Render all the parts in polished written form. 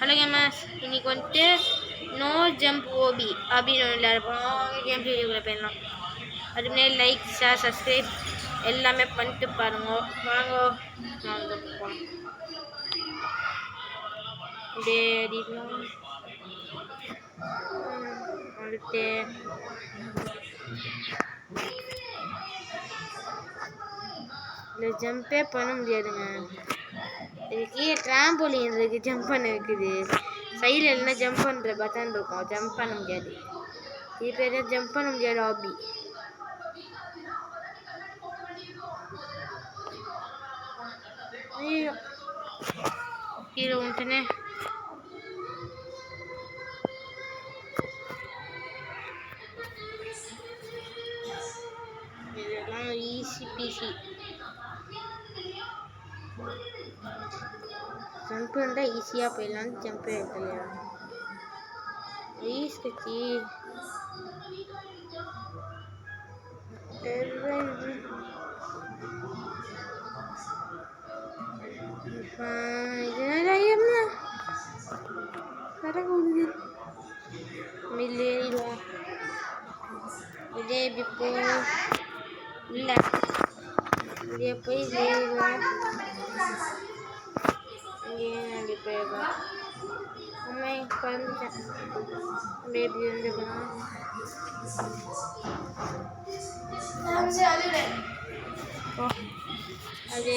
Hello gamers, இன்னைக்கு வந்துட்டு no jump OP அப்படின்னு ஒன்று விளையாடுறோம். கேம் வீடியோக்குள்ளே போயிடலாம். அது முன்னாடி லைக், ஷேர், சப்ஸ்கிரைப் எல்லாமே பண்ணிட்டு பாருங்க. வாங்க போகலாம். அப்படியே அடிக்கலாம் வந்துட்டு இல்லை ஜம்பே பண்ண முடியாதுங்க. இதுக்கு ட்ராம்போலின் இருக்கு, ஜம்ப் பண்ண வைக்குது. சைடில் இல்லைன்னா ஜம்ப் பண்ணுற பட்டன் இருக்கும், ஜம்ப் பண்ண முடியாது. இது பேர் ஜம்ப் பண்ண முடியாது ஹாபி. ஐயோ கீழே வந்துட்டேனே. இதெல்லாம் ஈஸி பீஸி. ஜம்ப் இருந்தால் ஈஸியாக போயிடலான்னு ஜம்ப் வைக்கலையா ஈஸ் கட்சி. மில்லேறிடுவோம். இதே இப்படி போ இல்லை இதே போய் ஏறிடுவோம். இங்கே அப்படி போயிடுவோம். அம்மா குழந்துட்டேன். அப்படியே இப்படி வந்துக்கலாம். அது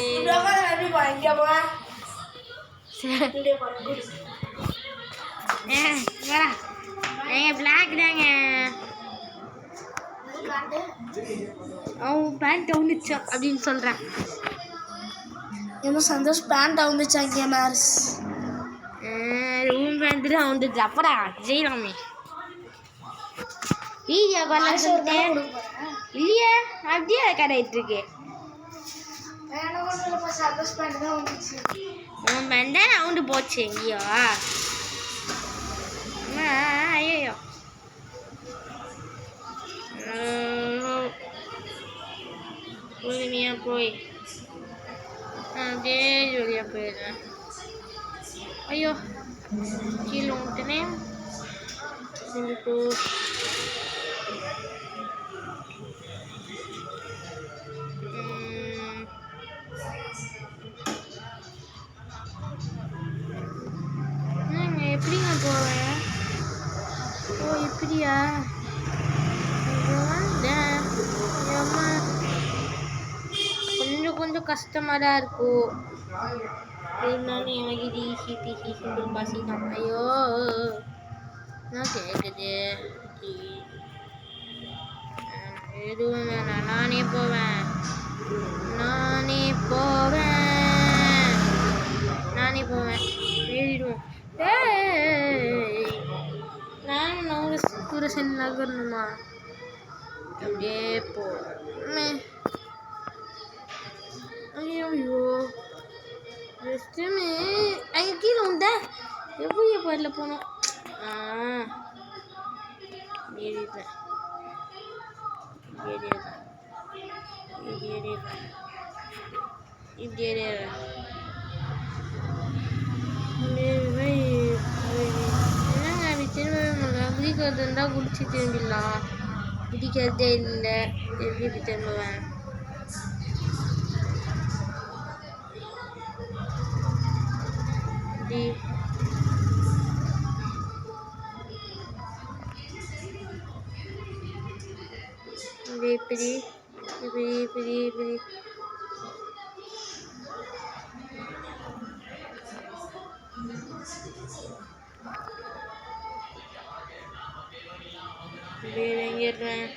பிளாக் தாங்க. அவன் பேண்ட் அவுந்துச்சான் அப்படின்னு சொல்கிறேன். என்ன சந்தோஷ் பேண்ட் அவுந்துச்சான் கேமர்ஸ். ரூம் பேண்ட் தான் அவுந்துச்சு. அப்படா ஜெயிலாமே வீடியோ கால் சொல்லிட்டேன் இல்லையே. அப்படியே கடையிட்டு இருக்கு. உன் பேண்ட் தான் அவுண்டு போச்சு எங்கேயோ. ஐயோ பொறுமையா போய் அப்படியே ஜோலியா போயிடுறேன். ஐயோ கீழே விட்டுனே. எப்படிங்க போவேன்? ஓ இப்படியா? கொஞ்சம் கொஞ்சம் கஷ்டமாக தான் இருக்கும். இருந்தாலும் எனக்கு இது ஈஸி பீஸி சிம்பிள் பாசி தான். ஐயோ நான் கேட்குது. எதுவும் வேணாம், நானே போவேன். ஏறிடுவோம். நானும் நம்ம கூட செல் நகரணுமா? அப்படியே போ. ஐயோ ரெஸ்ட்டுமே அங்கே கீழே உண்டா? எப்படி போயிடல போனோம். ஏறிடுறேன் இப்படி ஏறிடுறேன். என்னங்க அப்படி திரும்ப குடிக்கிறது இருந்தால் குடிச்சு திரும்பிடலாம். குடிக்கிறதே இல்லை, எப்படி திரும்புவேன்? இப்படி இறங்கிடுறேன்.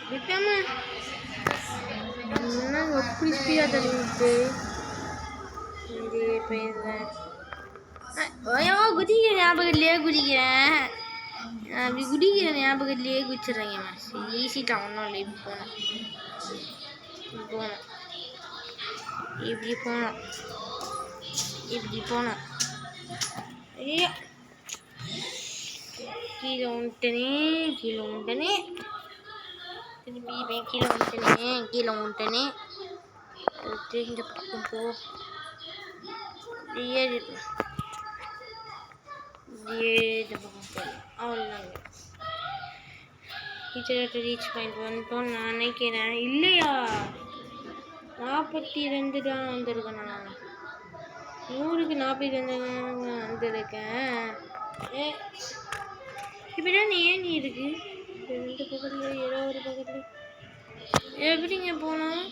விட்டாம என்னங்க எப்படி ஸ்பீடாக தள்ளிவிட்டு போயிடுறேன். ஐயோ குதிக்கிற ஞாபகத்துலேயே குதிக்கிறேன். அப்படி குடிக்கிற ஞாபகத்துலேயே குதிச்சிடுறேங்க. ஈஸி தான், ஒன்றும் இல்லை. இப்படி போனோம். ஐயோ கீழே வந்துட்டனே. திரும்பி கீழே வந்துட்டனே. இந்த பக்கம் போ. ஏறிடலாம். அவ்வளோதாங்க. ரீச் பாயிண்ட் வந்துட்டோம் நான் நினைக்கிறேன். இல்லையா 42 தான் வந்திருக்கேன். நான் 100க்கு 42 வந்திருக்கேன். இப்படிதான் ஏன் இருக்கு 2 பக்கத்துல ஏதோ ஒரு பக்கத்துல எப்படிங்க போனோம்?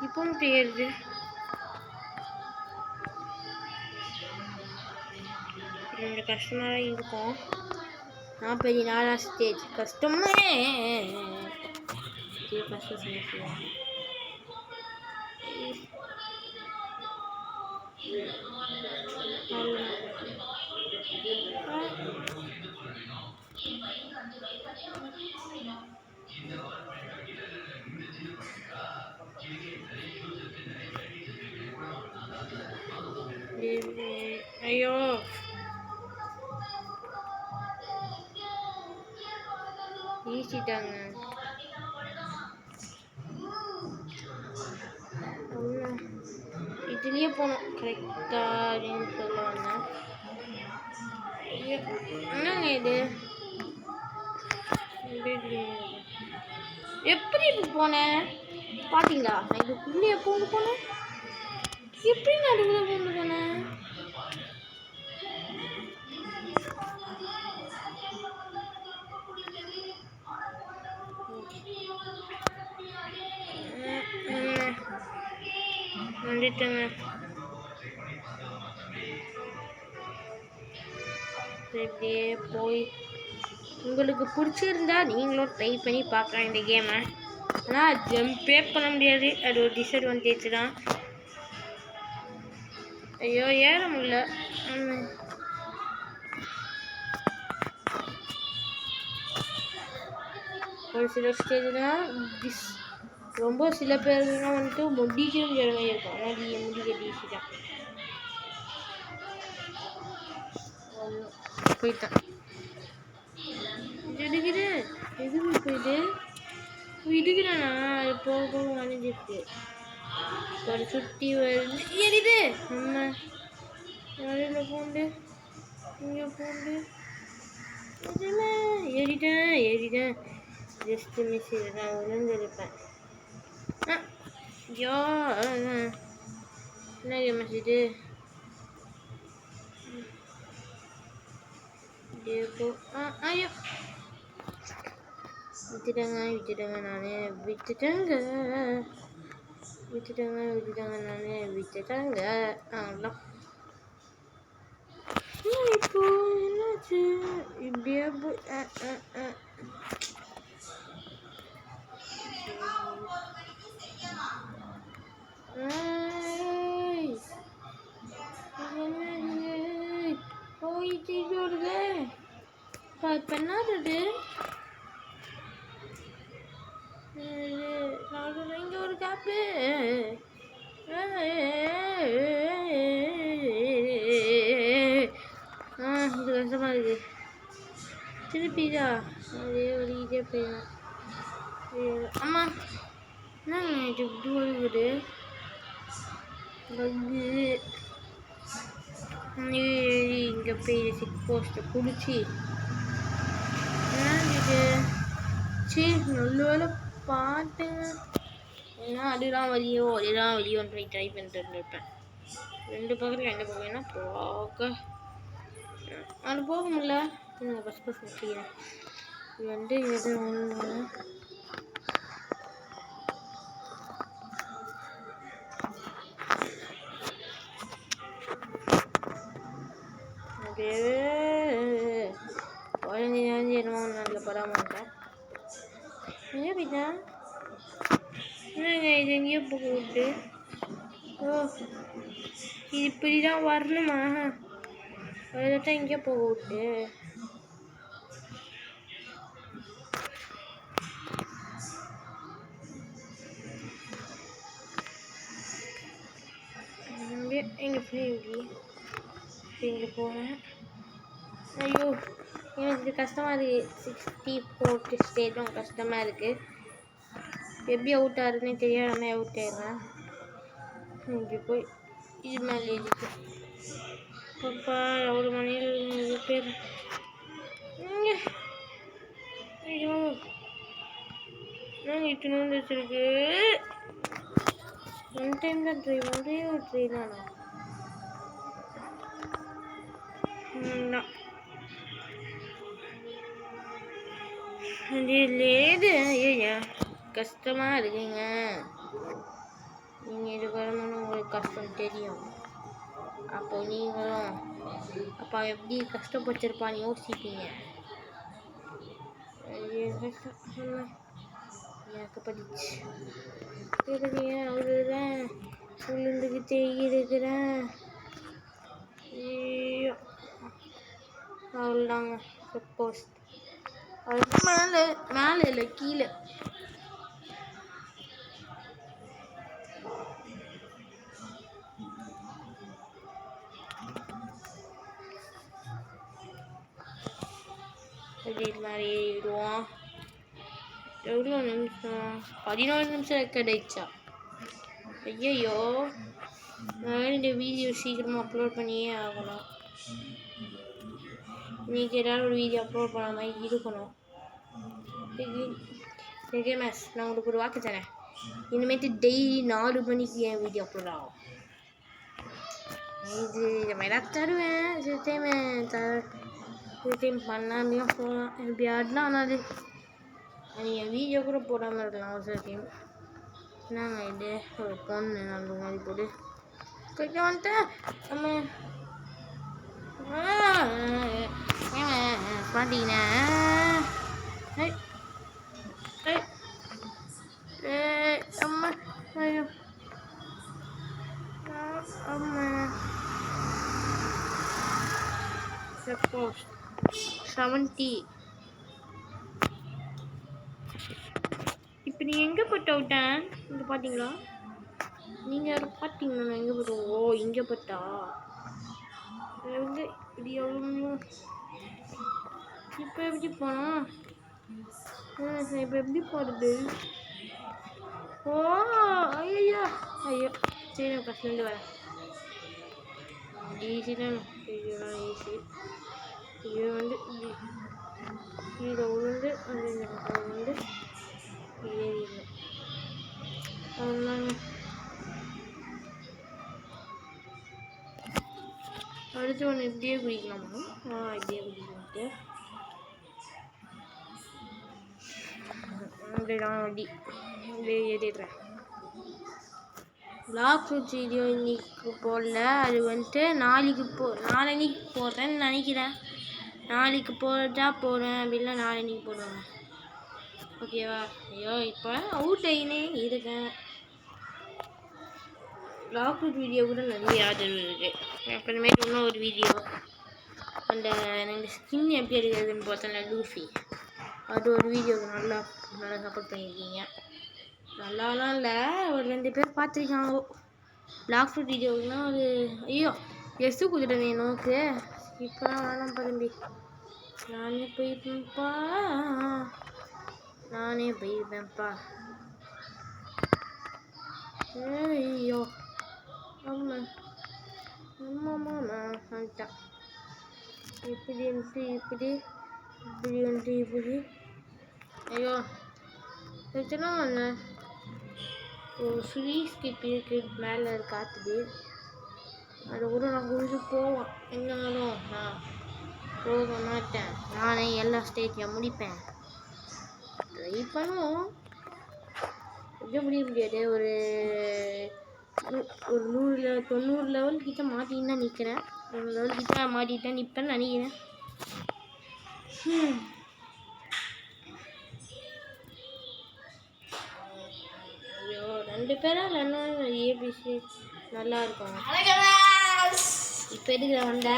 இப்பவும் தெரியுது. கொஞ்சம் கஷ்டமாக இருக்கும். 44 ஸ்டேஜ் கஷ்டமே ஐயோ ஈசிட்டாங்க. இதுலயே போனோம் கரெக்டா அப்படின்னு சொல்ல வந்தேன். என்னங்க இது எப்படி இப்படி போனேன் பாத்தீங்களா? நான் இதுக்குள்ளே பூந்து போனேன். எப்படி நடுவில் பூந்து போனேன்? வந்துட்டேங்க. இப்படியே போய் உங்களுக்கு பிடிச்சிருந்தா நீங்களும் ட்ரை பண்ணி பார்க்கலாம் இந்த கேமை. ஆனால் ஜம்பே பண்ண முடியாது, அது ஒரு டிஸ்அட்வான்டேஜ் தான். ஐயோ ஏற முடியல. ஒரு சில ஸ்டேஜ்லாம் ரொம்ப சில பேர்லாம் வந்துட்டு முடிக்க முடியாத மாதிரி இருக்கும். ஆனால் முடிக்க ஈஸி தான். போயிட்டேன். எடுக்குது எதுக்கு போயிட்டு இடுக்கிறானா? அது போக போக வளைஞ்சிருக்கு. ஒரு சுற்றி வருது எரிது. நம்ம அதில் பூண்டு இங்கே பூண்டு ஏறிட்டேன். Just miss. நான் விழுந்திருப்பேன். ஐயோ என்ன கேம் இது? ஐயோ விட்டுட்டேங்க நானே விட்டுட்டேங்க நானே விட்டுட்டேங்க. அவ்வளோ இப்போ என்னாச்சு? இப்படியே போயிட்டு வருது. இப்போ என்னது இங்கே ஒரு காப்பு. இது கஷ்டமாக இருக்கு. திருப்பிதா அதே ஒரு இதே போயிடும். அம்மா என்னங்க இது இப்படி ஒழுகுது? பக்கு இங்கே போய் செக் போஸ்ட்டை பிடிச்சி என்னது சரி நல்ல வேலை பாட்டுங்க. ஏன்னா அதுதான் வழியோன்னு ட்ரை பண்ணிட்டு இருந்திருப்பேன். 2 பக்கத்தில் 2 பக்கம் ஏன்னா போக அது போக முடியல. நீங்கள் பஸ் வச்சுக்கிறேன். இது வந்து எது ஒன்று குழந்தைங்க என்னமோ நல்ல படாமட்டேன். எங்கே போயிட்டேன்? என்னங்க இது எங்கேயோ போக விட்டு? ஓ இது இப்படி தான் வரணுமா? அதான் எங்கேயோ போக விட்டு. எங்கே போய் இங்கே போனேன். ஐயோ எனக்கு இது கஷ்டமாக இருக்குது. 64 ஸ்டேஜும் கஷ்டமாக இருக்குது. எப்படி அவுட் ஆகுதுன்னே தெரியாமல் அவுட் ஆயிடுறேன். இங்கே போய் இது மேலே இருக்கு பாப்பா எவ்வளோ மணியில் பேர் இங்கே ஐயோ நாங்கள் இட்டு வச்சிருக்கு ஒன் டைம் தான் ட்ரை ஒரே ஒரு ட்ரை தானா லேது ஐயா கஷ்டமாக இருக்குங்க நீங்கள் இது வரணும்னு உங்களுக்கு கஷ்டம் தெரியும் அப்போ நீங்களும் அப்போ எப்படி கஷ்டப்பட்டிருப்பான்னு யோசிப்பீங்க எனக்கு படிச்சு அவ்வளோதான் சொல்லுந்துக்கிட்டே இருக்கிறேன் ஐயோ அவ்வளோதாங்க சப்போஸ் அது மேலே மேலே இல்லை கீழே இது மாதிரி ஏறிடுவோம் எவ்வளோ நிமிஷம் 14 நிமிஷம் கிடைச்சா ஐயோ நான் இந்த வீடியோ சீக்கிரமாக அப்லோட் பண்ணியே ஆகணும் இன்றைக்கி ஏதாவது ஒரு வீடியோ அப்லோட் பண்ண மாதிரி இருக்கணும் மேஸ் நான் உங்களுக்கு ஒரு வாக்கு தரேன் இனிமேட்டு டெய்லி 4 மணிக்கு என் வீடியோ அப்லோட் ஆகும் இது இந்த மாதிரி தான் தருவேன் சில டைம் பண்ணாமையும் போகலாம் எப்படியாடுனா ஆனால் நீங்கள் வீடியோ கூட போடாமல் இருக்கலாம் ஒரு சில டைம் என்னங்க இது ஒரு பொண்ணு நல்ல மாதிரி போட்டு கொஞ்சம் வந்துட்டு நம்ம பார்த்தீங்கன்னா அம்மா ஐயோ அம்மா சப்போஸ் 70 இப்போ நீ எங்கே போட்டு விட்டேன் இங்கே பார்த்தீங்களா நீங்கள் யாரும் பார்த்தீங்களா நான் எங்கே போட்டோம் ஓ இங்கே போட்டா எங்கே இப்படி எவ்வளோ இப்போ எப்படி போனோம் இப்போ எப்படி போகிறது ஓ ஐயோ ஐயோ சரி நான் ஃபஸ்ட்லேருந்து வரேன் ஈஸி தான் ஈஸி இது வந்து இதை உளுந்து வந்து ஏறிடணும் அவ்வளோதாங்க அடுத்து ஒன்று இப்படியே குடிக்கலாமா இப்படியே குடிக்கலான்ட்டு அப்படிதான் வண்டி இப்படியே ஏறிடுறேன் லாக் ஃப்ரூட்ஸ் வீடியோ இன்னைக்கு போடல அது வந்துட்டு நாளைக்கு போடுறேன்னு நினைக்கிறேன் நாளைக்கு போட்டா போடுறேன் அப்படின்னா நாளைக்கு போடுவேன் ஓகேவா ஐயோ இப்போ அவுட் ஆகினே இருக்கேன் லாக் ஃப்ரூட் வீடியோ கூட நிறைய ஆதரவு இருக்குது அப்புறமேட்டு இன்னும் ஒரு வீடியோ அந்த எனக்கு ஸ்கின் எப்படி எடுக்கிறதுன்னு பார்த்தோம்ல லூஃபி அது ஒரு வீடியோவுக்கு நல்லா சப்போர்ட் பண்ணியிருக்கீங்க நல்லாலாம் இல்லை ஒரு 2 பேர் பார்த்துருக்காங்க லாக் ஃப்ரூட் வீடியோவுக்குனா ஒரு ஐயோ எஸ்ஸு கொடுத்துட்டேன் நோக்கு இப்போலாம் வேணாம் தம்பி நானே போயிருப்பேன்ப்பா ஐயோ ஆமாம் வந்துட்டான் இப்படி ஐயோ வச்சுலாம் ஒன்று ஒரு ஃப்ரீ ஸ்கிப் இருக்குது மேலே காத்துது அதை கூட நான் கொஞ்சம் போவேன் என்னாலும் நான் போக மாட்டேன் நானே எல்லா ஸ்டேஜையும் முடிப்பேன் ட்ரை பண்ணுவோம் எப்படி முடிய முடியாது ஒரு 90 லெவல் கிட்ட மாட்டின்னு தான் நிற்கிறேன் 100 லெவல் கிட்ட மாட்டிட்டு நிற்பேன்னு நினைக்கிறேன் ஐயோ 2 பேரா இல்லைன்னா ஏபிசி நல்லா இருக்கும் இப்போ எடுக்கிறவன்டா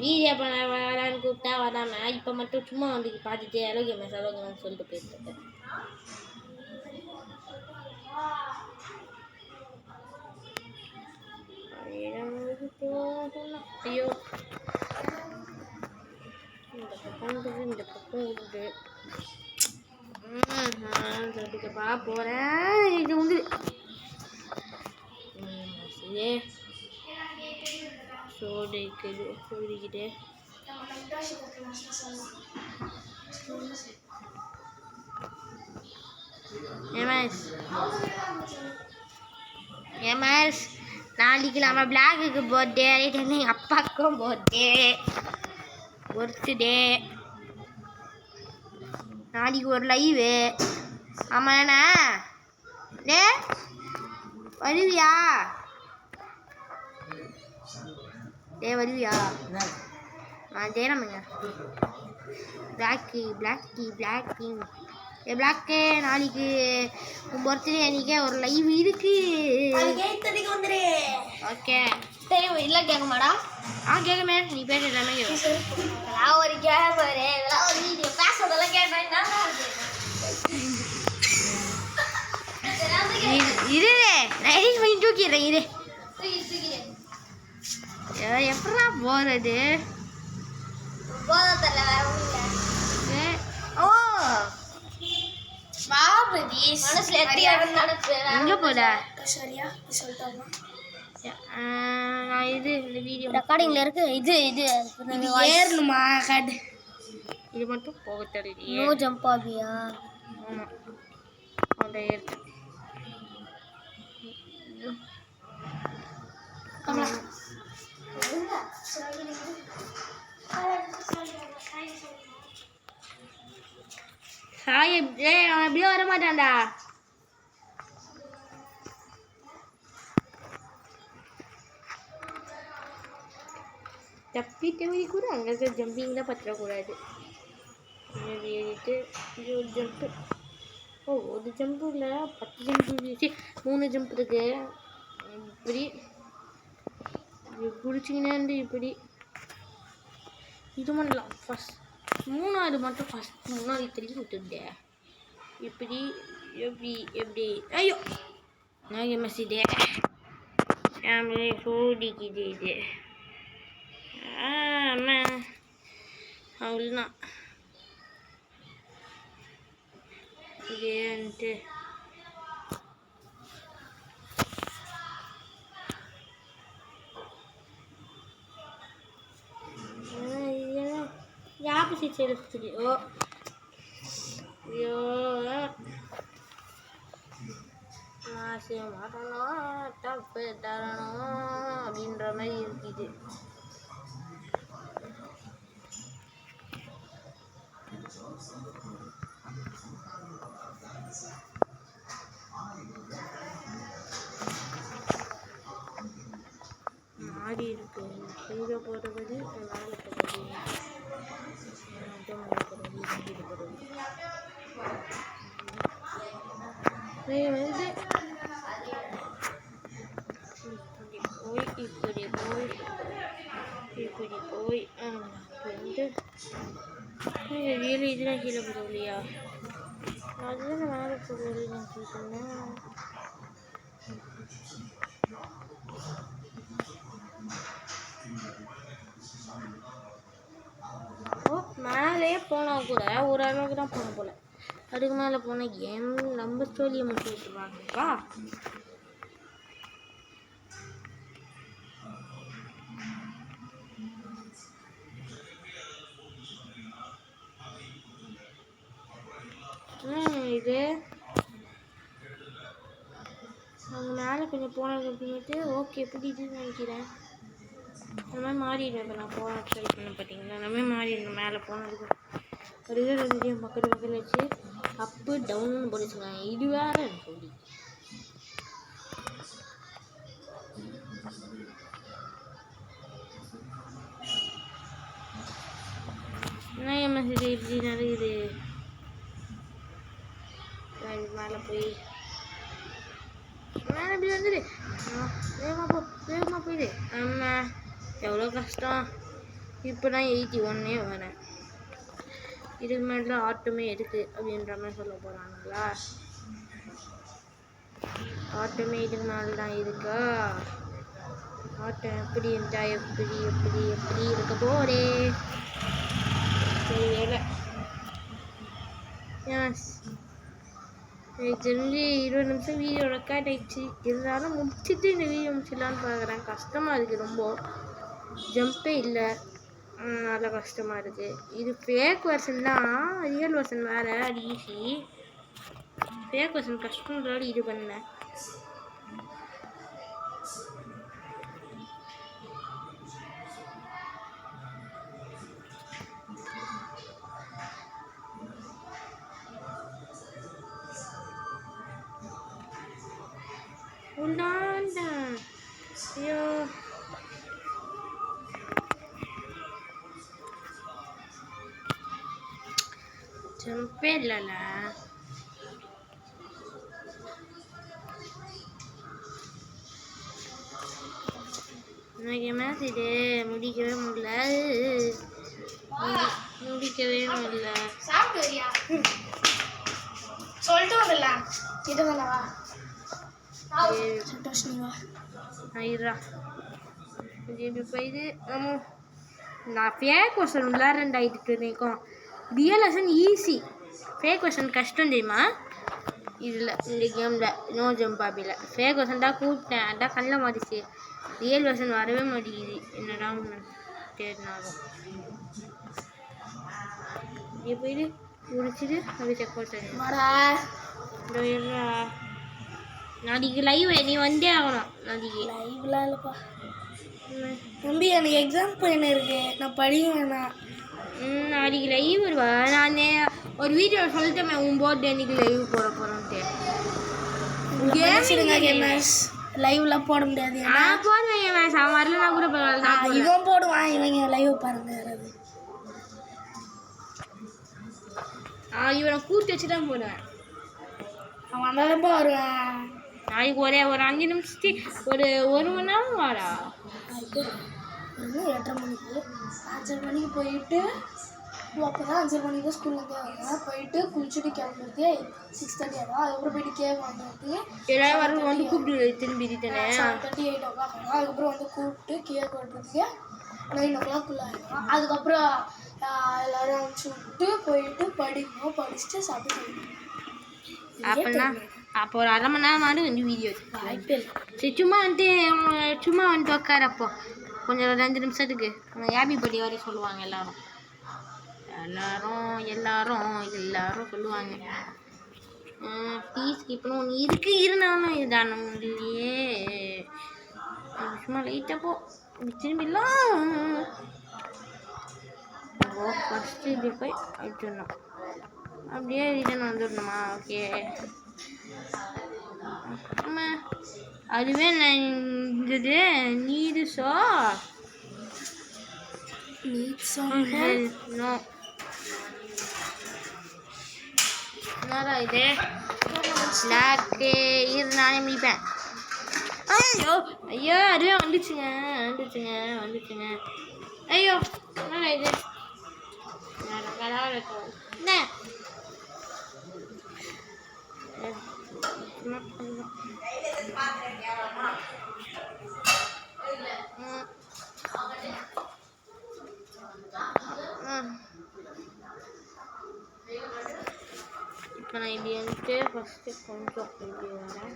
வீடியோ பண்ண வரான்னு கூப்பிட்டா வராமல் இப்போ மட்டும் சும்மா வந்து பார்த்துட்டு அலோகேமேன்னு சொல்லிட்டு போயிட்டு ஐயோ இந்த பக்கம் விடுது சொல்லிக்கப்பா போகிறேன். இது வந்து சொல்லிக்கிட்டு எம்எஸ் நாளைக்கு நம்ம பிளாக்குக்கு பர்த்டே, அதே டைம் எங்கள் அப்பாவுக்கும் பர்த்டே. நாளைக்கு ஒரு லைவு. ஆமாண்ணா டே வருவியா? வருவியா? ஜெயராமங்க பிளாக்கு நாளைக்கு உன் பர்த்டே அன்றைக்கே ஒரு லைவ் இருக்கு. ஓகே சரி இல்லை கேட்க மாடா. கேட்குமே நீ பேச எல்லாமே ஒரு கேமரு இதெல்லாம் ஒரு வீடியோ பேசுறதெல்லாம் கேட்டேன். இரு நான் எடிட் பண்ணி தூக்கிடுறேன். இரு எப்படா போகிறது? போதல வேற ஓ மனசுல எங்கே போட சரியா சொல்லிட்டோம். நான் இது இந்த வீடியோ ரெக்கார்டிங்ல இருக்கு. இது ஏறணுமா? காட்டு. இது மட்டும் போக தெரியலையே. நோ ஜம்ப் ஆகியா? ஆமாம் அந்த ஏற்று சாய் அவன் எப்படியோ வரமாட்டான்டா. தப்பி தவறி கூட அங்கே இருக்க ஜம்பிங்கில் பற்றக்கூடாது. ஏறிட்டு இது ஒரு ஜம்ப்பு. ஒரு ஜம்ப்பு இல்லை 10 ஜம்ப் இருந்துச்சு. 3 ஜம்ப் இருக்கு. இப்படி பிடிச்சிங்கன்னா இருந்து இப்படி இது பண்ணலாம். ஃபஸ்ட் 3வது மட்டும் ஃபஸ்ட் 3வது திரும்பி விட்டுருந்தே. இப்படி எப்படி ஐயோ நான் எம்எஸ்சிடே ஃபேமிலி சோடிக்குது இது. அவ்வளோதான் இது வந்துட்டு ஆப்போசிட் சைடு சுற்றி. ஐயோ மாசி மாட்டணும் தப்பு தரணும் அப்படின்ற மாதிரி இருக்குது. மாறி இருக்கு. கீழே போடுறது மேலே போடுறது வந்து இப்படி போய் வந்து ரியலி இதெல்லாம் கீழே போடலையா? அதுதான் மேலே போடுறது நான் கேட்டேன். மேலே போனால் கூட ஓரளவுக்கு தான் போன போல. அதுக்கு மேலே போனால் கேம் நம்ம ஸ்டோரியை மட்டும் விட்டுருவாங்கப்பா. இது அவங்க மேலே கொஞ்சம் போனதுக்கு அப்புறமேட்டு ஓகே பிடிக்குதுன்னு நினைக்கிறேன். அந்த மாதிரி மாறிடுவேன். இப்போ நான் போன ட்ரை பண்ண பார்த்தீங்கன்னா அந்த மாதிரி மாறிடுவேன். மேலே போனதுக்கு ஒரு இது ரெண்டு பக்கத்தில் வச்சு அப்பு டவுன்னு போட்டுச்சுக்காங்க. இது வேற சொல்லி என்ன எம்எஸ்சி இப்படி நடக்குது. மேலே போய் மேலே இப்படி வந்துடு. வேகமாக போயிடு. ஆமாம் எவ்வளோ கஷ்டம். இப்போ தான் 81 வரேன். இதுக்கு மேலே ஆட்டோமே இருக்குது அப்படின்ற மாதிரி சொல்ல போகிறாங்களா? ஆட்டோமே இதுக்கு மேலே தான் இருக்கா? ஆட்டம் எப்படி இருந்தா எப்படி இருக்க போதே. சரி வேலை. எஸ் எனக்கு தெரிஞ்சு 20 நிமிஷம் வீடியோ ரெக்கார்ட் ஆயிடுச்சு. இருந்தாலும் முடிச்சுட்டு இந்த வீடியோ முடிச்சிடலான்னு பார்க்குறேன். கஷ்டமாக இருக்குது ரொம்ப. ஜம்பே இல்லை, நல்லா கஷ்டமாக இருக்குது. இது ஃபேக் வெர்ஷன் தான், ரியல் வெர்ஷன் வேறு. அது ஈஸி. ஃபேக் வெர்ஷன் கஷ்டம்ன்றாலும் இது பண்ணேன். ஐயோ ஜம்பே இல்லைல்ல. எனக்கு மேட்ச் இது முடிக்கவே முடியல. முடிக்கவே முடியல. சாப்பிடுறியா? சொல்லிட்டு வந்துடலாம். இது வேணவா? சந்தோஷமா ஐயா இது எப்படி போயிது? நான் ஃபேக் வெர்ஷன் விளாட்றேன்டாயிட்டு நினைக்கும். Real version easy, fake version கஷ்டம் தெரியுமா? இதில் இந்த கேமில் நோ ஜம்ப் ஆப்பில் ஃபேக் வெர்ஷன் தான் கூப்பிட்டேன். அதான் கண்ணில் மாட்டிச்சு. ரியல் வெர்ஷன் வரவே மாட்டேங்குது. என்னடா தேடினாலும் இப்படி போயிட்டு முடிச்சுட்டு அப்படி செக் போட்டேன். நாளைக்கு லைவ் நீ வந்தே ஆகணும். நாளைக்கு லைவ்லாம் இல்லைப்பா தம்பி, எனக்கு எக்ஸாம் போயின்னு இருக்கு, நான் படிக்க வேணாம். நாளைக்கு லைவ் வருவா. நான் ஒரு வீடியோ சொல்லிட்டேன் உன் போர்டு அன்னைக்கு லைவ் போகிறோன்ட்டு. லைவ்லாம் போட முடியாது. நான் போடுவேன், வரலன்னா கூட பரவாயில்ல. இவன் போடுவான், இவங்க லைவ் பாருங்க யாராவது. இவனை கூட்டி வச்சு தான் போடுவேன். அவன் வந்தாலும் வருவேன். நாளைக்கு ஒரு 5 நிமிஷத்துக்கு ஒரு மணி நேரம் வாடா. 8:30 மணிக்கு 5:30 மணிக்கு போயிட்டு அப்போ தான் 5:30 மணிக்கு தான் ஸ்கூல்லேருந்தே வருவேன். போயிட்டு குளிச்சுட்டு கிளம்புறது 6:30 ஆகும். அதுக்கப்புறம் போயிட்டு கேக் வாங்குறதுக்கு எல்லாரும் வரும் வந்து கூப்பிட்டு திரும்பி 7:30 8 o'clock ஆகும். அதுக்கப்புறம் வந்து கூப்பிட்டு கேக் வெட்டுறதுக்கு 9 o'clock ஆகிடும். அதுக்கப்புறம் எல்லோரும் அனுப்பிச்சி விட்டு போயிட்டு படிக்கணும். படிச்சுட்டு சாப்பிட்டு அப்படின்னா அப்போ ஒரு 1/2 மணி நேரம் வந்து வீடியோ சரி சும்மா வந்துட்டு உட்காரப்போ கொஞ்சம் ஒரு 5 நிமிஷத்துக்கு ஹாப்பி பர்த்டே வரையும் சொல்லுவாங்க. எல்லாரும் சொல்லுவாங்க. ப்ளீஸ் இப்போ ஒன்று இருந்தாலும் இதான முடியலையே. சும்மா லைட்டாக போ திரும்பிடலாம். ஃபஸ்ட்டு இப்படி போய் அடிச்சிடணும். அப்படியே ரிட்டன் வந்துடணுமா? ஓகே. ஆமாம் அதுவே நான் இருந்தது. நீட்ஸோ நோ என்னடா இது லாக்கு இரு நானே முடிப்பேன். ஐயோ அதுவே வந்துச்சுங்க. ஐயோ என்னடா இது என்ன இப்போ நான் இப்படி வந்துட்டு ஃபஸ்ட்டு கொஞ்சம் இப்படி வரேன்.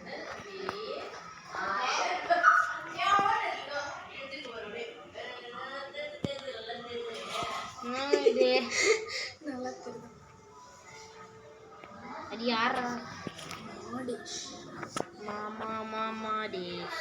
இது நல்லா தெரியும். அது யாரா? மாமா டேஷ்.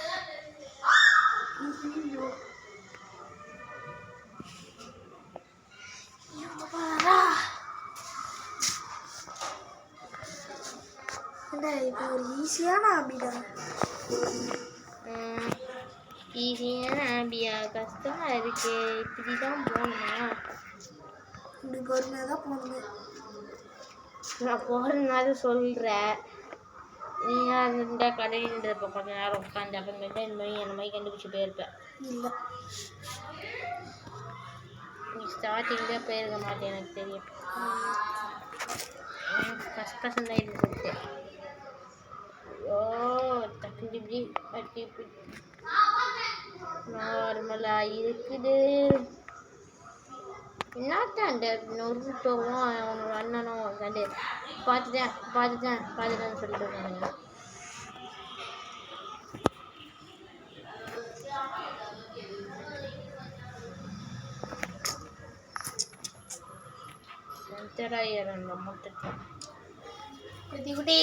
இப்போ ஒரு ஈஸியான ஆபிடா. ஈஸியான ஆபியா? கஷ்டமாக இருக்கு. இப்படி தான் போகணுமா? இப்படி பொறுமையாக தான் போகணுங்க. நான் போகிறதுனால சொல்கிறேன். நீங்கள் இந்த கடைன்றப்போ கொஞ்ச நேரம் உட்காந்து அப்புறமேட்டு இந்த மாதிரி என்ன மாதிரி கண்டுபிடிச்சி போயிருப்பேன். இல்லை நீ ஸ்டார்டிங்லேயே போயிருக்க மாட்டேன், எனக்கு தெரியும். கஷ்டம் தான் இருக்குது. ஓ டக்குனு இப்படி நார்மலாக இருக்குது. என்னத்தான் அந்த நொறுட்டவும் அவனோட அண்ணனும் வந்து பார்த்துட்டேன்னு சொல்லிட்டு இருக்கானுங்க. சென்டராயிரம் மொத்தத்தில் குட்டி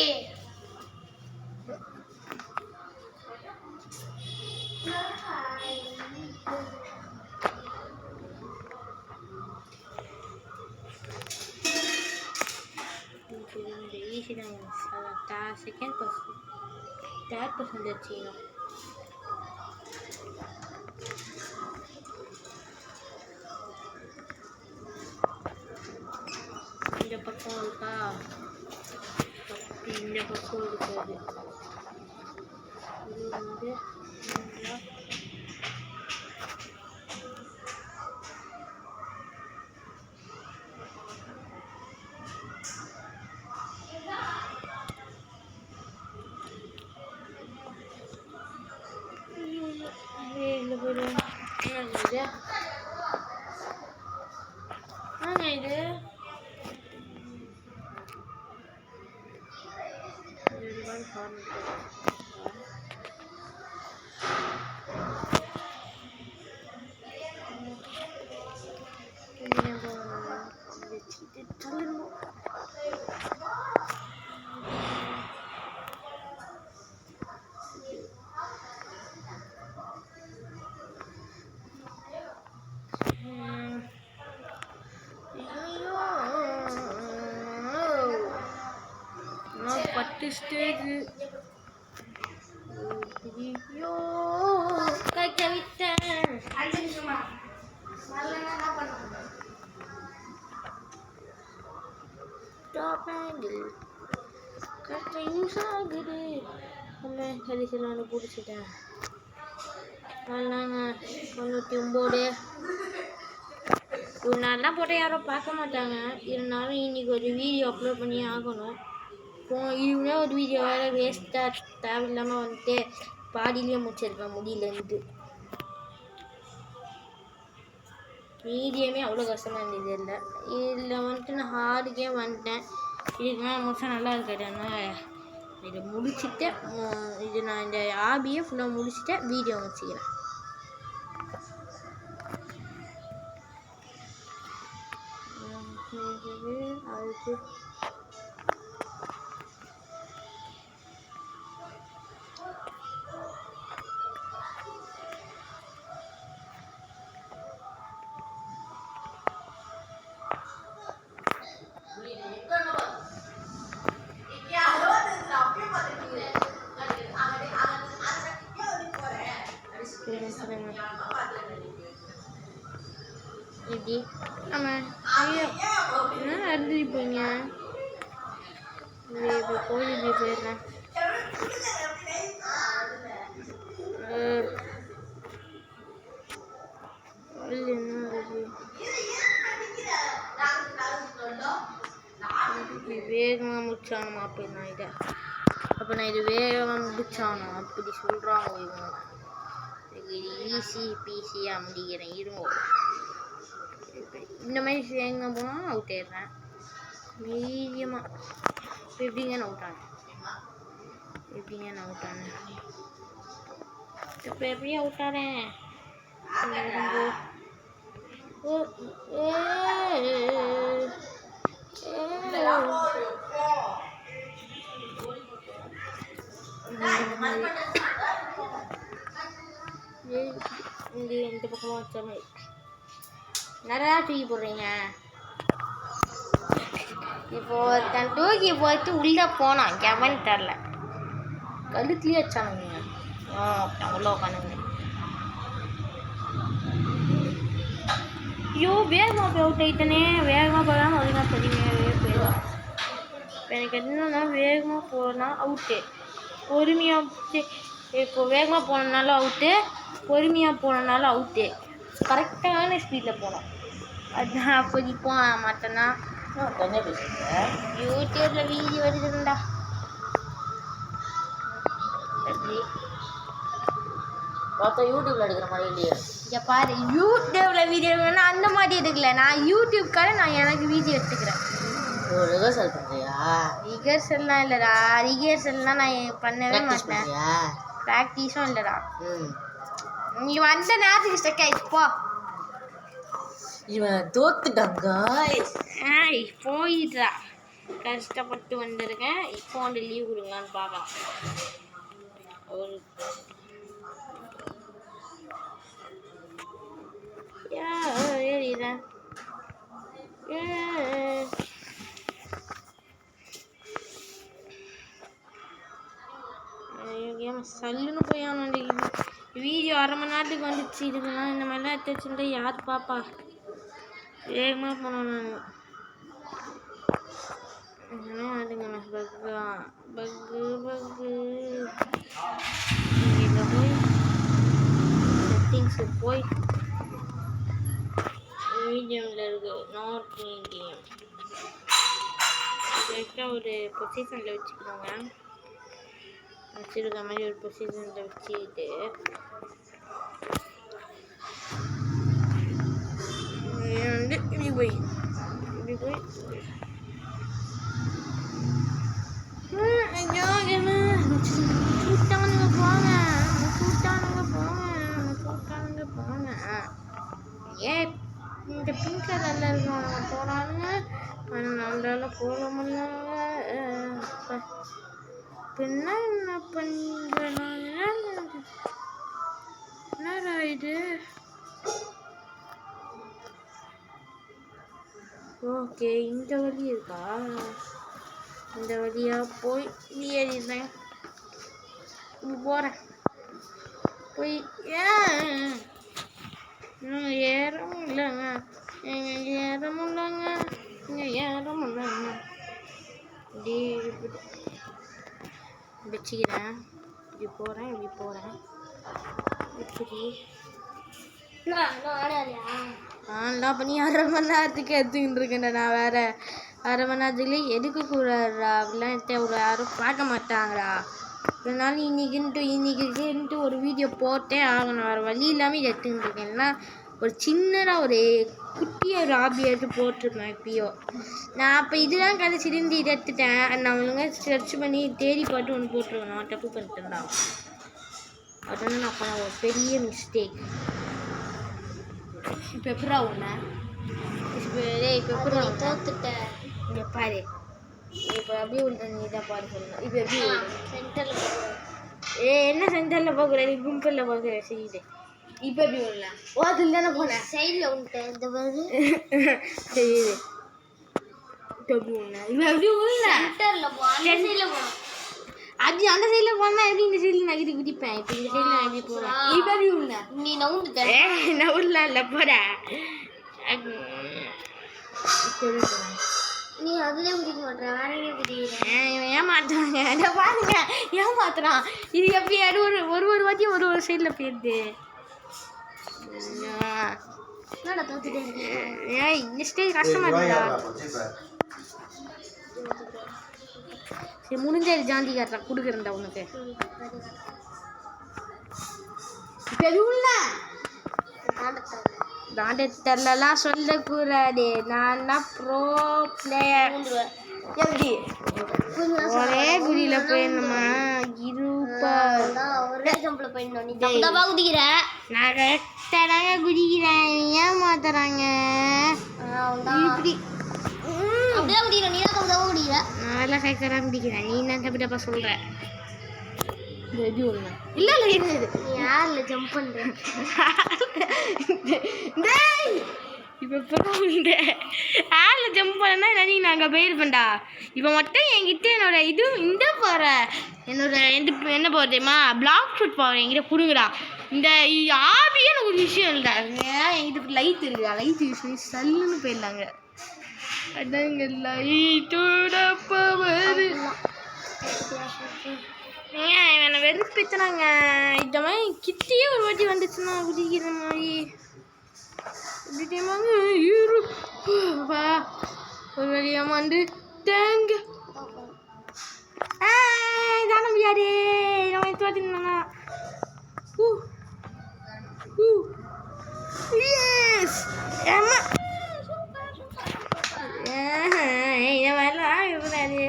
ஈஸி தான். செகண்ட் பர்சன் தேர்ட் பர்சன் வச்சுக்கணும். இந்த பக்கம் இருக்கா, இந்த பக்கம் இருக்காது. இது வந்து ஸ்டேஜ் ஐயோ கைக்க விட்டேன். 5 நிமிஷமா வரலன்னா என்ன பண்ணுவோம்? டாப் ஆங்கிள் கரெக்டாக யூஸ் ஆகுது. நம்ம கடைசியில் ஒன்று பிடிச்சிட்டேன். அதனாங்க 99 ஒரு நாள்லாம் போட்டால் யாரும் பார்க்க மாட்டாங்க. இருந்தாலும் இன்றைக்கி ஒரு வீடியோ அப்லோட் பண்ணி ஆகணும். இதுவே ஒரு வீடியோ வேறு வேஸ்ட்டாக தேவையில்லாமல் வந்துட்டு பாதியிலேயே முடிச்சிருக்கேன் முடியலன்ட்டு. மீடியமே அவ்வளோ கஷ்டமாக இருந்தது இல்லை. இதில் வந்துட்டு நான் ஹார்டு கேம் வந்துட்டேன். இதுக்கு மேலே முடிச்சா நல்லா இருக்காதுன்னா இதை முடிச்சுட்டு இது நான் இந்த ஆபியை ஃபுல்லாக முடிச்சுட்டு வீடியோ வச்சுக்கிறேன். அதுக்கு எப்படி ஆமாம் ஐயோ என்ன நடந்துருப்பீங்க. இப்போ கோயிலுக்கு போயிடுறேன். வேகமாக முடிச்சாகணும். அப்போ நான் இது வேகமாக முடிச்சாகணும் அப்படி சொல்கிறாங்க இவங்க. இது ஈஸி பீஸியாக முடிக்கிறேன். இருங்கோ இந்த மாதிரி வேகமாக போனால் அவுட் ஆயிடுறேன். மீடியமாக இப்போ எப்படிங்க நான் அவுட் ஆனேன்? இப்போ எப்படி அவுட் ஆனேன்? இந்த பக்கமாக வச்சாங்க நிறையா தூக்கி போடுறீங்க. இப்போ தன் தூக்கி போட்டு உள்ளே போனான் கவன் தரல கழுத்துலேயே வச்சானுங்க. உள்ள உட்காந்துங்க. ஐயோ வேகமாக போய் அவுட் ஆகிட்டனே. வேகமாக போகாமல் ஒழுங்காக பொறுமையாகவே போயிடுவான். இப்போ எனக்கு என்னன்னா வேகமாக போனால் அவுட்டு, பொறுமையாக இப்போ வேகமாக போனனாலும் அவுட்டு, பொறுமையாக போனனாலும் அவுட்டு. கரெக்டான ஸ்பீடில் போனோம். அதுதான் அப்போது போனால் மாட்டேன்னா கொஞ்சம் பேசுங்க. யூடியூப்பில் வீடியோ வருதுண்டா. எப்படி பார்த்தா யூடியூப்பில் எடுக்கிற மாதிரி இல்லையா? இங்கே பாரு, யூடியூப்பில் வீடியோ எடுக்கணும்னா அந்த மாதிரி எடுக்கல. நான் யூடியூப்கார நான் எனக்கு வீடியோ எடுத்துக்கிறேன். ரிஹர்சல் பண்ணுறியா? ரிகர்சல்லாம் இல்லடா, ரிகர்சல்லாம் நான் பண்ணவே மாட்டேன். ப்ராக்டிஸும் இல்லடா. நீ வந்த நேரத்துக்கு ஸ்டக் ஆயிடுச்சு போ. இவன் தோத்துட்டாங்க. போயிடுறா, கஷ்டப்பட்டு வந்திருக்கேன். இப்போ வந்து லீவ் கொடுங்களான்னு பார்க்கலாம். ஒரு ஏறிடுறேன். சல்லுன்னு போய் வீடியோ 1/2 மணி நேரத்துக்கு வந்துச்சு. இதுக்கெல்லாம் இந்த மாதிரிலாம் எடுத்து வச்சுட்டு யார் பாப்பா? வேகமாக போனோம். நான் அதுங்க பக்கு இங்கே போய் செட்டிங்ஸு போய் மீடியமில் இருக்கு, நார்த் மீடியம் ஒரு பொசிஷனில் வச்சுக்கிறோங்க. வச்சுருக்க மாதிரி ஒரு பொசிஷனில் வச்சுக்கிட்டு வந்து இப்படி போய் கூட்டானுங்க போங்க ஏன் இந்த பிங்க் கலரில் இருக்கவங்க போனானுங்க, நம்மளால போக முடியாங்க. பின்ன என்ன பண்ணுறாங்க? என்னடா இது? ஓகே, இந்த வழி இருக்கா? இந்த வழியாக போய் ஏறிடுறேன். போகிறேன் போய் ஏற முடியலங்க, ஏற முடியலங்க, ஏற முடியலங்க. இப்படி வச்சுக்கிறேன். இப்படி போகிறேன் இப்படி ஆன்லாம் பண்ணி 1/2 மணி நேரத்துக்கு எடுத்துக்கிட்டு இருக்கேன். நான் வேறு 1/2 மணி நேரத்துக்குள்ளே எடுக்க கூடாதுடா, அப்படிலாம் எடுத்து யாரும் பார்க்க மாட்டாங்கடா. அதனால இன்னைக்குன்ட்டு ஒரு வீடியோ போட்டே ஆகணும். வேறு வழி இல்லாமல் எடுத்துக்கிட்டு இருக்கேன். இல்லைன்னா ஒரு சின்னதாக ஒரு குட்டியாக ஒரு ஹாபி எடுத்து போட்டிருப்பேன் இப்பயோ. நான் அப்போ இதெல்லாம் கதைச்சிருந்து இதை எடுத்துட்டேன். நான் ஒழுங்காக சர்ச் பண்ணி தேடி பார்த்து ஒன்று போட்டுருவேன். நான் தப்பு பண்ணிட்டேன்டா. அதனால நான் பண்ண ஒரு பெரிய மிஸ்டேக். இப்போ எப்படா ஒன்று இப்போ எப்படி தோத்துட்டேன்? இங்கே பாரு, இப்போ அப்படியே உள்ள நீ தான் பாரு சொல்லணும். இப்போ எப்படி சென்டரில் என்ன சென்டரில் போக்குறேன், நீ கும்பலில் போக்குறேன். சரிது. இப்போ எப்படி விடலாம்? அதில் தானே போனேன். சைடில் வந்துட்டேன். இந்த வருது சரிது. இப்போ எப்படி ஒன்று இப்போ எப்படி உள்ள சென்டரில் சைடில் போனோம். அது அந்த சைடில் போனால் எப்படி இந்த சைடில் நகரி குதிப்பேன். இப்போ இந்த சைடில் நகரி போகிறேன். இப்போ எப்படி உள்ள நீ நவுந்துட்டேன். நவுல இல்லை போட நீ அதுலேயே குதிக்க மாட்டேன். வேற எங்கே குதிக்கிறேன்? ஏமாத்துறாங்க. இதை பாருங்க, ஏமாத்துறான். இது எப்படி ஒரு வாட்டி ஒரு சைடில் போயிடுது. என்னடா தோத்துட்டே இருக்கு? இந்த ஸ்டேஜ் கஷ்டமா இருக்குடா. சரி, முடிஞ்சாரு ஜாந்தி காட்டுறா கொடுக்குறேன்டா உனக்கு. தாண்டத்தெல்லாம் சொல்லக்கூடாது. நான் தான் ப்ரோ பிளேயர். எப்படி ஒரே குடியில போயிடணுமா? ஒரே ஜம்பில் போயிடணும். நீ தப்பா குதிக்கிற. நான் கரெக்டாக குதிக்கிறேன். ஏமாத்துறாங்க. இப்படி அப்படியே குதிக்கிறேன். நீ தான் தப்பு குடிக்கிற. நான் எல்லாம் கரெக்டாக குதிக்கிறேன். நீ தான் தப்பு தப்பா சொல்ற. இது ஒன்று இல்லை இல்லை இது நீ யாரில் ஜம்ப் பண்ணுறேன்? இப்போ போகுது யாரில் ஜம்ப் பண்ணா நீ நாங்கள் போயிருப்பேன்டா. இப்போ மட்டும் என்கிட்ட என்னோட இது இந்த போகிற என்னோட என்ன போகிற தெரியுமா? பிளாக் ஃபுட் போகிற என்கிட்ட கொடுங்கடா. இந்த ஆபியே எனக்கு ஒரு விஷயம் இல்லைடா. என்கிட்ட லைட் இருக்குடா. லைட் யூஸ் பண்ணி சல்லுன்னு போயிடலாங்க. அதாங்க லைட்டோட பவர். என்னை வெறுப்பித்துனாங்க. இந்த மாதிரி கிட்டேயே ஒரு வாட்டி வந்துச்சுன்னா குதிக்கிற மாதிரி இப்படிமாங்க வா ஒரு வழியாக வந்து தேங்க தான முடியாது. நம்ம தோற்றினா இந்த மாதிரிலாம் இருக்கக்கூடாது.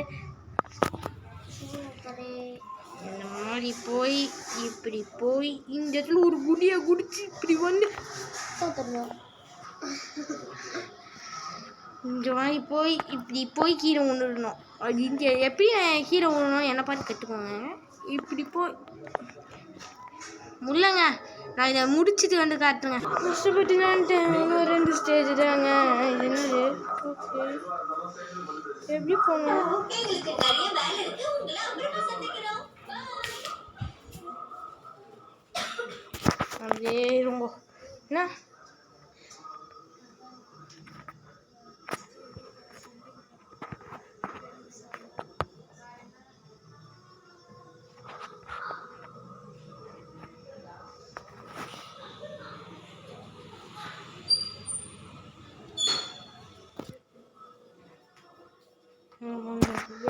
இந்த மாதிரி போய் இப்படி போய் இந்த இடத்துல ஒரு குடியை குடிச்சு இப்படி வந்து இந்த மாதிரி போய் இப்படி போய் கீழே விழுடணும். அது இங்கே எப்படி கீழே விழணும் என்னை பார்த்து கற்றுக்கோங்க. இப்படி போய் முல்லைங்க நான் இதை முடிச்சுட்டு வந்து காட்டுறேங்க. கஷ்டப்பட்டுனான்ட்டு இன்னும் 2 ஸ்டேஜ் தாங்க. இது என்னது? ஓகே எப்படி போனோம்? அப்படியே ரொம்ப என்ன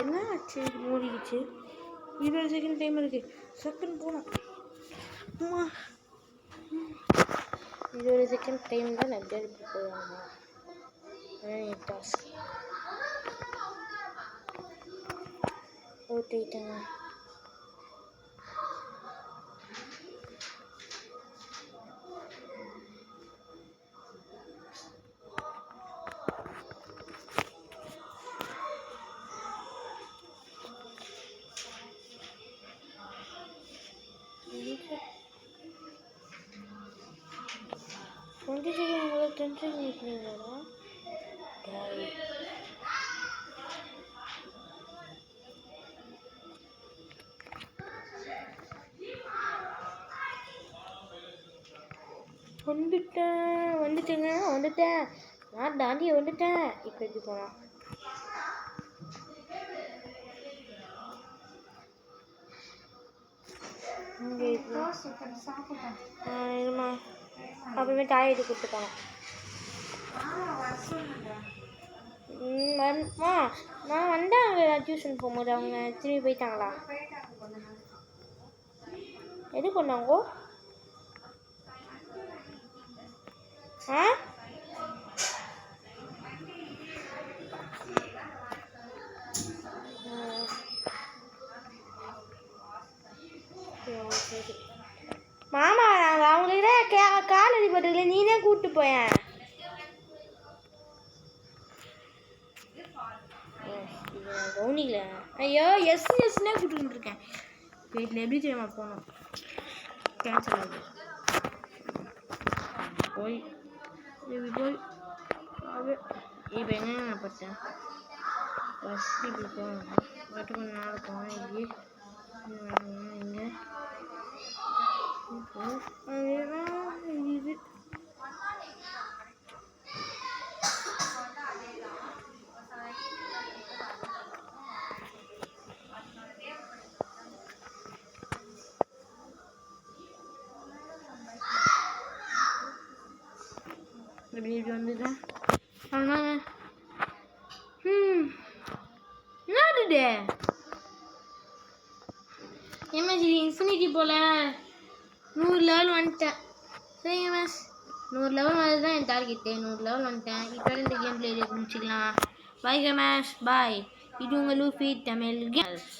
என்ன ஆச்சு? மூடிக்கிச்சு. 20 செகண்ட் டைம் இருக்கு. செகண்ட் போனோம். 20 செகண்ட் டைம் தான் நிறைய இப்போ போவாங்க. டாஸ்க் ஓட்டிட்டாங்க. டென்ஷன் நிற்கிறீங்களா? வந்துட்டேன் நான் தாண்டி வந்துட்டேன். இப்போ எப்படி போகலாம்? இருமா அப்புறமே டாய்லெட்டு கொடுத்துட்டாங்க. நான் வந்தேன் அங்கே டியூஷன் போகும்போது. அவங்க திரும்பி போயிட்டாங்களா? எது கொண்டாங்கோ? ஆ சரி மாமா அவங்ககிட்ட கால் அடிபட்டுல நீனே கூப்பிட்டு போயேன். கவுனில ஐயோ எஸ்னே கூப்பிட்டு இருக்கேன். வீட்டில் எப்படி தெரியுமா போகணும்? கேன்சல் ஆகுது. போய் இப்போ என்ன பார்த்தேன்? ஃபஸ்ட்டு இப்படி போகணும். மட்டும் கொஞ்சம் நாள் போனேன். இங்கே இது இப்படி வந்துட்டேன். ஆனால் என்னது எம்எஸ்சி இன்ஃபினிட்டி போல் 100 லெவல் வந்துட்டேன். சரிங்க மேஸ், 100 லெவல் வந்து தான் என் டார்கெட்டு. 100 லெவல் வந்துட்டேன். இப்போ இந்த கேம் பிளே முடிச்சுக்கலாம். பாய் மேஸ், பாய். இது உங்கள் லூஃபி தமிழ் கேம்ஸ்.